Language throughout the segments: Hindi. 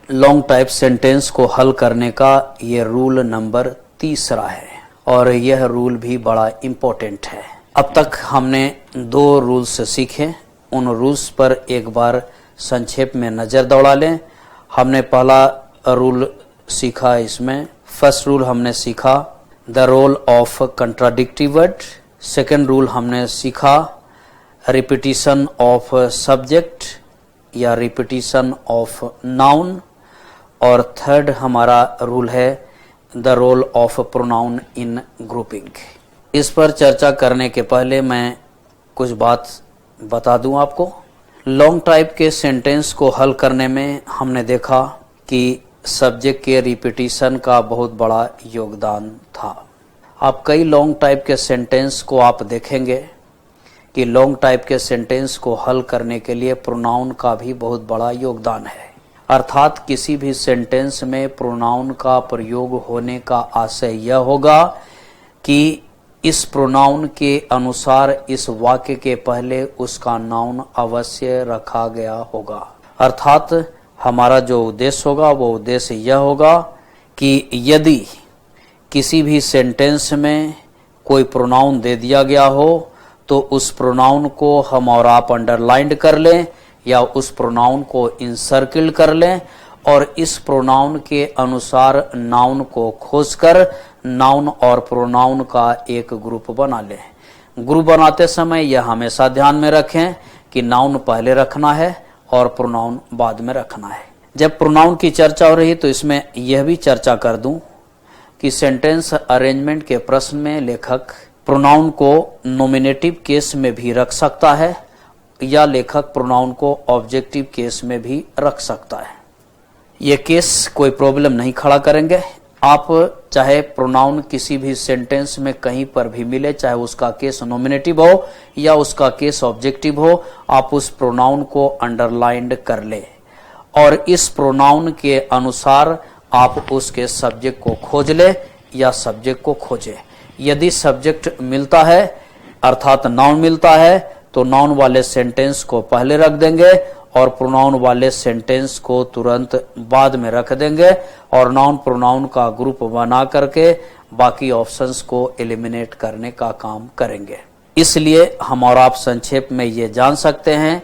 लॉन्ग टाइप सेंटेंस को हल करने का ये रूल नंबर 3 है और यह रूल भी बड़ा इम्पोर्टेंट है। अब तक हमने 2 रूल्स सीखे, उन रूल्स पर एक बार संक्षेप में नजर दौड़ा लें। हमने पहला रूल सीखा, इसमें फर्स्ट रूल हमने सीखा the role of contradictive word. Second rule हमने सीखा रिपीटिशन ऑफ सब्जेक्ट या रिपीटिशन ऑफ नाउन। और थर्ड हमारा रूल है the role of pronoun in grouping. इस पर चर्चा करने के पहले मैं कुछ बात बता दूं आपको। लॉन्ग टाइप के सेंटेंस को हल करने में हमने देखा कि सब्जेक्ट के रिपीटिशन का बहुत बड़ा योगदान था। आप कई लॉन्ग टाइप के सेंटेंस को आप देखेंगे कि लॉन्ग टाइप के सेंटेंस को हल करने के लिए प्रोनाउन का भी बहुत बड़ा योगदान है। अर्थात किसी भी सेंटेंस में प्रोनाउन का प्रयोग होने का आशय यह होगा कि इस प्रोनाउन के अनुसार इस वाक्य के पहले उसका नाउन अवश्य रखा गया होगा। अर्थात हमारा जो उद्देश्य होगा वो उद्देश्य यह होगा कि यदि किसी भी सेंटेंस में कोई प्रोनाउन दे दिया गया हो तो उस प्रोनाउन को हम और आप अंडरलाइन कर लें या उस प्रोनाउन को इंसर्किल कर लें और इस प्रोनाउन के अनुसार नाउन को खोजकर नाउन और प्रोनाउन का एक ग्रुप बना लें। ग्रुप बनाते समय यह हमेशा ध्यान में रखें कि नाउन पहले रखना है और प्रोनाउन बाद में रखना है। जब प्रोनाउन की चर्चा हो रही तो इसमें यह भी चर्चा कर दूं कि सेंटेंस अरेंजमेंट के प्रश्न में लेखक प्रोनाउन को नॉमिनेटिव केस में भी रख सकता है या लेखक प्रोनाउन को ऑब्जेक्टिव केस में भी रख सकता है। ये केस कोई प्रॉब्लम नहीं खड़ा करेंगे। आप चाहे प्रोनाउन किसी भी सेंटेंस में कहीं पर भी मिले, चाहे उसका केस नॉमिनेटिव हो या उसका केस ऑब्जेक्टिव हो, आप उस प्रोनाउन को अंडरलाइंड कर ले और इस प्रोनाउन के अनुसार आप उसके सब्जेक्ट को खोज ले या सब्जेक्ट को खोजे। यदि सब्जेक्ट मिलता है अर्थात नाउन मिलता है तो नाउन वाले सेंटेंस को पहले रख देंगे और प्रोनाउन वाले सेंटेंस को तुरंत बाद में रख देंगे और नाउन प्रोनाउन का ग्रुप बना करके बाकी ऑप्शंस को एलिमिनेट करने का काम करेंगे। इसलिए हम और आप संक्षेप में ये जान सकते हैं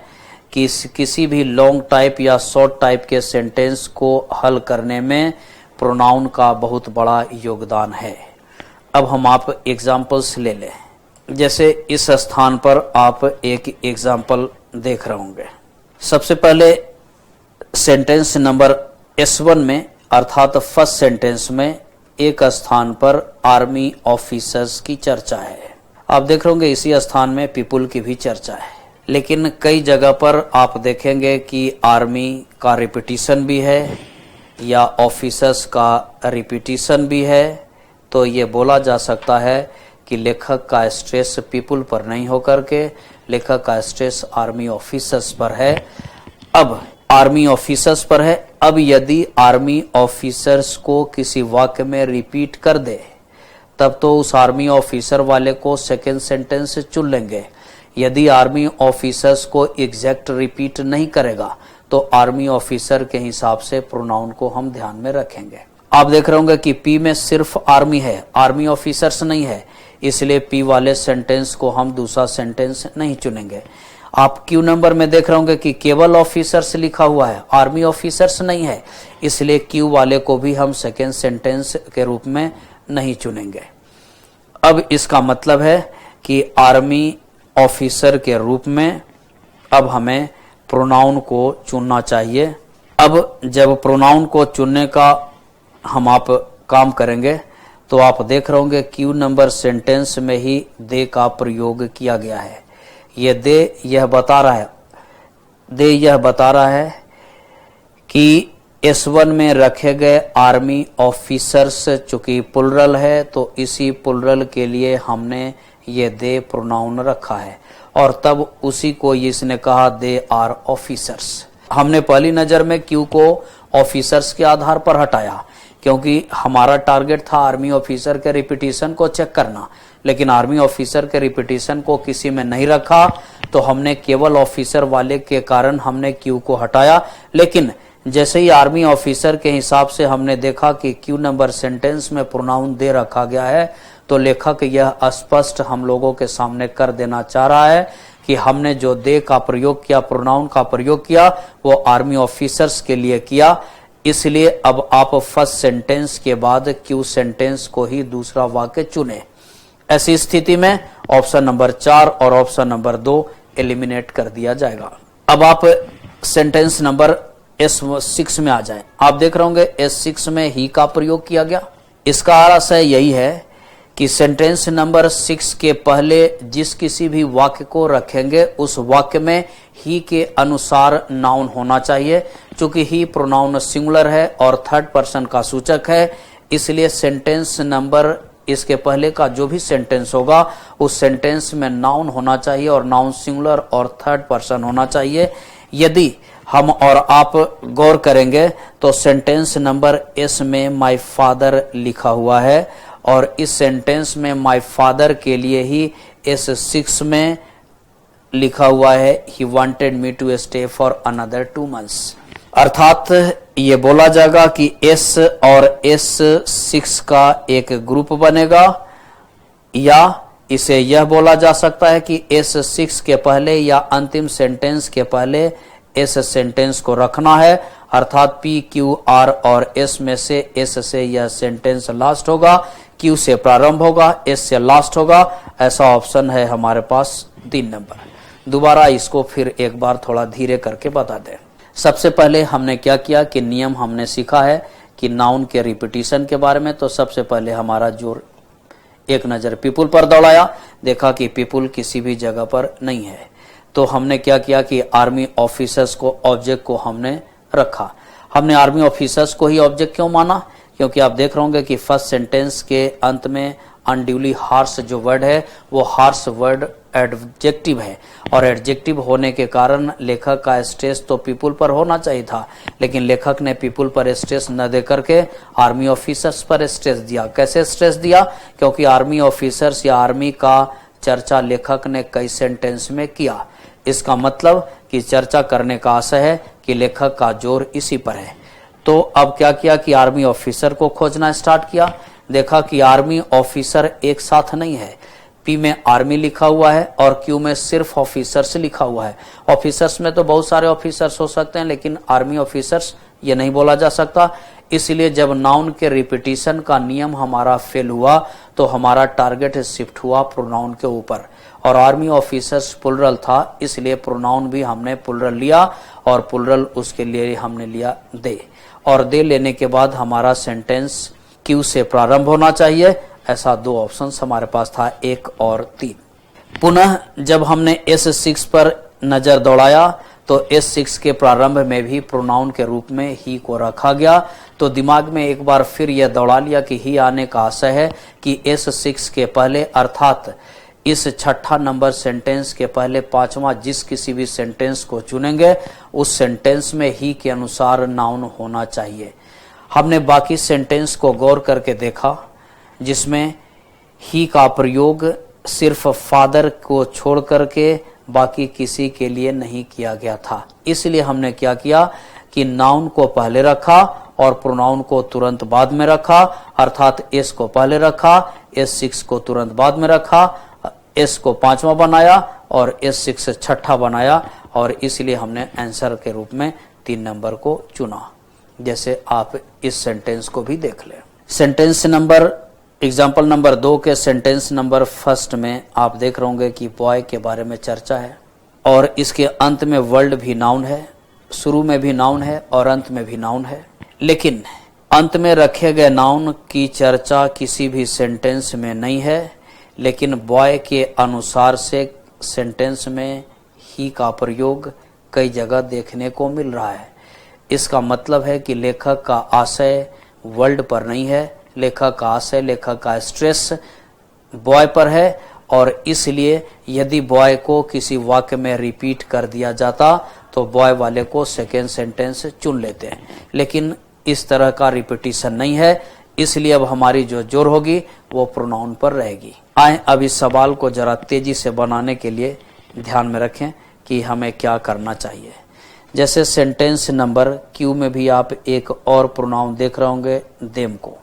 कि किसी भी लॉन्ग टाइप या शॉर्ट टाइप के सेंटेंस को हल करने में प्रोनाउन का बहुत बड़ा योगदान है। अब हम आप एग्जाम्पल्स ले लें। जैसे इस स्थान पर आप एक एग्जाम्पल देख रहे होंगे। सबसे पहले सेंटेंस नंबर S1 में अर्थात फर्स्ट सेंटेंस में एक स्थान पर आर्मी ऑफिसर्स की चर्चा है। आप देख रहे होंगे इसी स्थान में पीपुल की भी चर्चा है, लेकिन कई जगह पर आप देखेंगे कि आर्मी का रिपीटिशन भी है या ऑफिसर्स का रिपीटिशन भी है। तो ये बोला जा सकता है कि लेखक का स्ट्रेस पीपुल पर नहीं होकर के लेखक का स्ट्रेस आर्मी ऑफिसर्स पर है। अब आर्मी ऑफिसर्स पर है। अब यदि आर्मी ऑफिसर्स को किसी वाक्य में रिपीट कर दे तब तो उस आर्मी ऑफिसर वाले को सेकेंड सेंटेंस चुन लेंगे। यदि आर्मी ऑफिसर्स को एग्जैक्ट रिपीट नहीं करेगा तो आर्मी ऑफिसर के हिसाब से प्रोनाउन को हम ध्यान में रखेंगे। आप देख रहे होंगे कि पी में सिर्फ आर्मी है, आर्मी ऑफिसर्स नहीं है, इसलिए पी वाले सेंटेंस को हम दूसरा सेंटेंस नहीं चुनेंगे। आप क्यू नंबर में देख रहे होंगे कि केवल ऑफिसर्स लिखा हुआ है, आर्मी ऑफिसर्स नहीं है, इसलिए क्यू वाले को भी हम सेकेंड सेंटेंस के रूप में नहीं चुनेंगे। अब इसका मतलब है कि आर्मी ऑफिसर के रूप में अब हमें प्रोनाउन को चुनना चाहिए। अब जब प्रोनाउन को चुनने का हम आप काम करेंगे तो आप देख रहे होंगे क्यू नंबर सेंटेंस में ही दे का प्रयोग किया गया है। ये दे यह बता रहा है कि S1 में रखे गए आर्मी ऑफिसर्स चूंकि प्लुरल है तो इसी प्लुरल के लिए हमने ये दे प्रोनाउन रखा है और तब उसी को इसने कहा दे आर ऑफिसर्स। हमने पहली नजर में क्यू को ऑफिसर्स के आधार पर हटाया क्योंकि हमारा टारगेट था आर्मी ऑफिसर के रिपीटिशन को चेक करना, लेकिन आर्मी ऑफिसर के रिपीटिशन को किसी में नहीं रखा, तो हमने केवल ऑफिसर वाले के कारण हमने क्यू को हटाया। लेकिन जैसे ही आर्मी ऑफिसर के हिसाब से हमने देखा कि क्यू नंबर सेंटेंस में प्रोनाउन दे रखा गया है, तो लेखक यह स्पष्ट हम लोगों के सामने कर देना चाह रहा है कि हमने जो दे का प्रयोग किया, प्रोनाउन का प्रयोग किया, वो आर्मी ऑफिसर्स के लिए किया। इसलिए अब आप फर्स्ट सेंटेंस के बाद क्यू सेंटेंस को ही दूसरा वाक्य चुने। ऐसी स्थिति में ऑप्शन नंबर 4 और ऑप्शन नंबर 2 एलिमिनेट कर दिया जाएगा। अब आप सेंटेंस नंबर S6 में आ जाएं। आप देख रहे होंगे S6 में ही का प्रयोग किया गया। इसका आशय यही है कि सेंटेंस नंबर 6 के पहले जिस किसी भी वाक्य को रखेंगे उस वाक्य में ही के अनुसार नाउन होना चाहिए। चूंकि ही प्रोनाउन सिंगुलर है और थर्ड पर्सन का सूचक है, इसलिए सेंटेंस नंबर इसके पहले का जो भी सेंटेंस होगा उस सेंटेंस में नाउन होना चाहिए और नाउन सिंगुलर और थर्ड पर्सन होना चाहिए। यदि हम और आप गौर करेंगे तो सेंटेंस नंबर S में माय फादर लिखा हुआ है और इस सेंटेंस में माय फादर के लिए ही S6 में लिखा हुआ है he wanted me to stay for another 2 months। अर्थात ये बोला जाएगा कि S और S6 का एक ग्रुप बनेगा, या इसे यह बोला जा सकता है कि S6 के पहले या अंतिम सेंटेंस के पहले S सेंटेंस को रखना है। अर्थात P, Q, R और S में से S से यह सेंटेंस लास्ट होगा, Q से प्रारंभ होगा, S से लास्ट होगा। ऐसा ऑप्शन है हमारे पास 3 नंबर। दोबारा इसको फिर एक बार थोड़ा धीरे करके बता दें। सबसे पहले हमने क्या किया कि नियम हमने सीखा है कि नाउन के रिपीटिशन के बारे में। तो सबसे पहले हमारा जोर एक नजर पीपुल पर दौड़ाया, देखा कि पीपुल किसी भी जगह पर नहीं है। तो हमने क्या किया कि आर्मी ऑफिसर्स को ऑब्जेक्ट को हमने रखा। हमने आर्मी ऑफिसर्स को ही ऑब्जेक्ट क्यों माना? क्योंकि आप देख रहे होंगे कि फर्स्ट सेंटेंस के अंत में अनड्यूली हार्श जो वर्ड है वो हार्श वर्ड एडजेक्टिव है, और एडजेक्टिव होने के कारण लेखक का स्ट्रेस तो पीपुल पर होना चाहिए था, लेकिन लेखक ने पीपुल पर स्ट्रेस न दे करके आर्मी ऑफिसर्स पर स्ट्रेस दिया। कैसे स्ट्रेस दिया? क्योंकि आर्मी ऑफिसर्स या आर्मी का चर्चा लेखक ने कई सेंटेंस में किया। इसका मतलब कि चर्चा करने का आशय है कि लेखक का जोर इसी पर है। तो अब क्या किया कि आर्मी ऑफिसर को खोजना स्टार्ट किया। देखा कि आर्मी ऑफिसर एक साथ नहीं है। P में आर्मी लिखा हुआ है और Q में सिर्फ ऑफिसर्स लिखा हुआ है। ऑफिसर्स में तो बहुत सारे ऑफिसर्स हो सकते हैं, लेकिन आर्मी ऑफिसर्स ये नहीं बोला जा सकता। इसलिए जब नाउन के रिपीटिशन का नियम हमारा फेल हुआ तो हमारा टारगेट शिफ्ट हुआ प्रोनाउन के ऊपर, और आर्मी ऑफिसर्स प्लुरल था, इसलिए प्रोनाउन भी हमने प्लुरल लिया और प्लुरल उसके लिए हमने लिया दे। और दे लेने के बाद हमारा सेंटेंस Q से प्रारंभ होना चाहिए। ऐसा 2 ऑप्शंस हमारे पास था, 1 और 3। पुनः जब हमने S6 पर नजर दौड़ाया तो S6 के प्रारंभ में भी प्रोनाउन के रूप में ही को रखा गया। तो दिमाग में एक बार फिर यह दौड़ा लिया कि ही आने का आशय है कि S6 के पहले, अर्थात इस 6ठा नंबर सेंटेंस के पहले 5वां जिस किसी भी सेंटेंस को चुनेंगे उस सेंटेंस में ही के अनुसार नाउन होना चाहिए। हमने बाकी सेंटेंस को गौर करके देखा जिसमें ही का प्रयोग सिर्फ फादर को छोड़ करके बाकी किसी के लिए नहीं किया गया था। इसलिए हमने क्या किया कि नाउन को पहले रखा और प्रोनाउन को तुरंत बाद में रखा। अर्थात S को पहले रखा, S6 को तुरंत बाद में रखा, S को 5वां बनाया और S6 6ठा बनाया, और इसलिए हमने आंसर के रूप में 3 नंबर को चुना। जैसे आप इस सेंटेंस को भी देख लें। सेंटेंस नंबर एग्जाम्पल नंबर 2 के सेंटेंस नंबर 1 में आप देख रहे होंगे कि बॉय के बारे में चर्चा है और इसके अंत में वर्ल्ड भी नाउन है, शुरू में भी नाउन है और अंत में भी नाउन है। लेकिन अंत में रखे गए नाउन की चर्चा किसी भी सेंटेंस में नहीं है, लेकिन बॉय के अनुसार से सेंटेंस में ही का प्रयोग कई जगह देखने को मिल रहा है। इसका मतलब है कि लेखक का आशय वर्ल्ड पर नहीं है, लेखक का आशय, लेखक का स्ट्रेस बॉय पर है, और इसलिए यदि बॉय को किसी वाक्य में रिपीट कर दिया जाता तो बॉय वाले को सेकेंड सेंटेंस चुन लेते हैं, लेकिन इस तरह का रिपीटिशन नहीं है। इसलिए अब हमारी जो जोर होगी वो प्रोनाउन पर रहेगी। आए अब इस सवाल को जरा तेजी से बनाने के लिए ध्यान में रखें कि हमें क्या करना चाहिए। जैसे सेंटेंस नंबर क्यू में भी आप एक और प्रोनाउन देख रहे होंगे, देम को।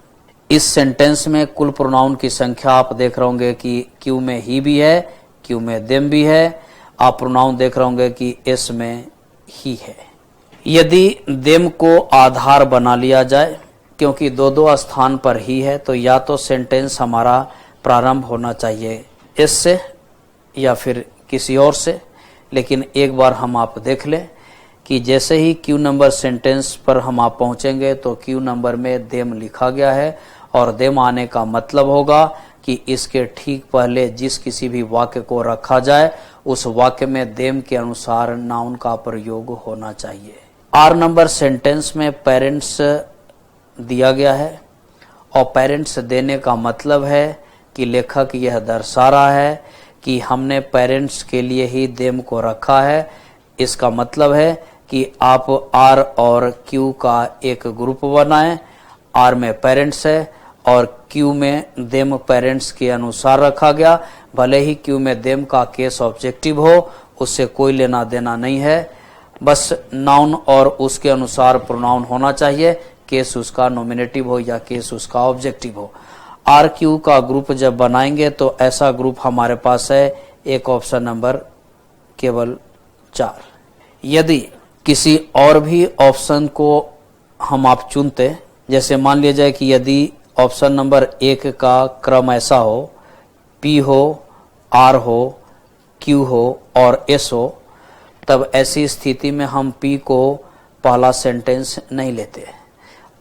इस सेंटेंस में कुल प्रोनाउन की संख्या आप देख रहे होंगे कि क्यू में ही भी है, क्यू में देम भी है। आप प्रोनाउन देख रहे होंगे कि एस में ही है। यदि देम को आधार बना लिया जाए, क्योंकि दो दो स्थान पर ही है, तो या तो सेंटेंस हमारा प्रारंभ होना चाहिए एस से या फिर किसी और से। लेकिन एक बार हम आप देख लें कि जैसे ही क्यू नंबर सेंटेंस पर हम आप पहुंचेंगे तो क्यू नंबर में देम लिखा गया है, और देम आने का मतलब होगा कि इसके ठीक पहले जिस किसी भी वाक्य को रखा जाए उस वाक्य में देम के अनुसार नाउन का प्रयोग होना चाहिए। आर नंबर सेंटेंस में पेरेंट्स दिया गया है, और पेरेंट्स देने का मतलब है कि लेखक यह दर्शा रहा है कि हमने पेरेंट्स के लिए ही देम को रखा है। इसका मतलब है कि आप आर और क्यू का एक ग्रुप बनाएं। आर में पेरेंट्स है और क्यू में देम पेरेंट्स के अनुसार रखा गया। भले ही क्यू में देम का केस ऑब्जेक्टिव हो, उससे कोई लेना देना नहीं है, बस नाउन और उसके अनुसार प्रोनाउन होना चाहिए, केस उसका नॉमिनेटिव हो या केस उसका ऑब्जेक्टिव हो। आर क्यू का ग्रुप जब बनाएंगे तो ऐसा ग्रुप हमारे पास है, एक ऑप्शन नंबर केवल 4। यदि किसी और भी ऑप्शन को हम आप चुनते, जैसे मान लिया जाए कि यदि ऑप्शन नंबर 1 का क्रम ऐसा हो, पी हो, आर हो, क्यू हो और एस हो, तब ऐसी स्थिति में हम पी को पहला सेंटेंस नहीं लेते।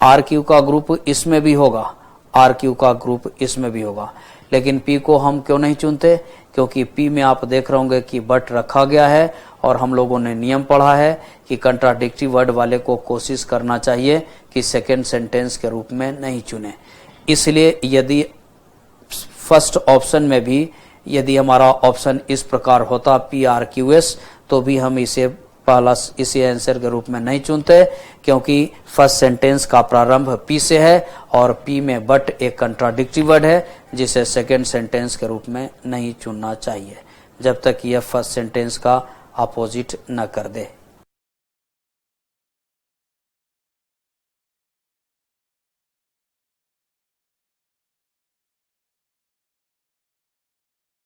आर क्यू का ग्रुप इसमें भी होगा, आर क्यू का ग्रुप इसमें भी होगा, लेकिन पी को हम क्यों नहीं चुनते? क्योंकि पी में आप देख रहे होंगे कि बट रखा गया है, और हम लोगों ने नियम पढ़ा है कि कंट्राडिक्टरी वर्ड वाले को कोशिश करना चाहिए कि सेकेंड सेंटेंस के रूप में नहीं चुने। इसलिए यदि फर्स्ट ऑप्शन में भी यदि हमारा ऑप्शन इस प्रकार होता पी आर क्यू एस, तो भी हम इसे पहला इसी आंसर के रूप में नहीं चुनते, क्योंकि फर्स्ट सेंटेंस का प्रारंभ पी से है और पी में बट एक कंट्राडिक्टरी वर्ड है, जिसे सेकेंड सेंटेंस के रूप में नहीं चुनना चाहिए जब तक यह फर्स्ट सेंटेंस का अपोजिट न कर दे।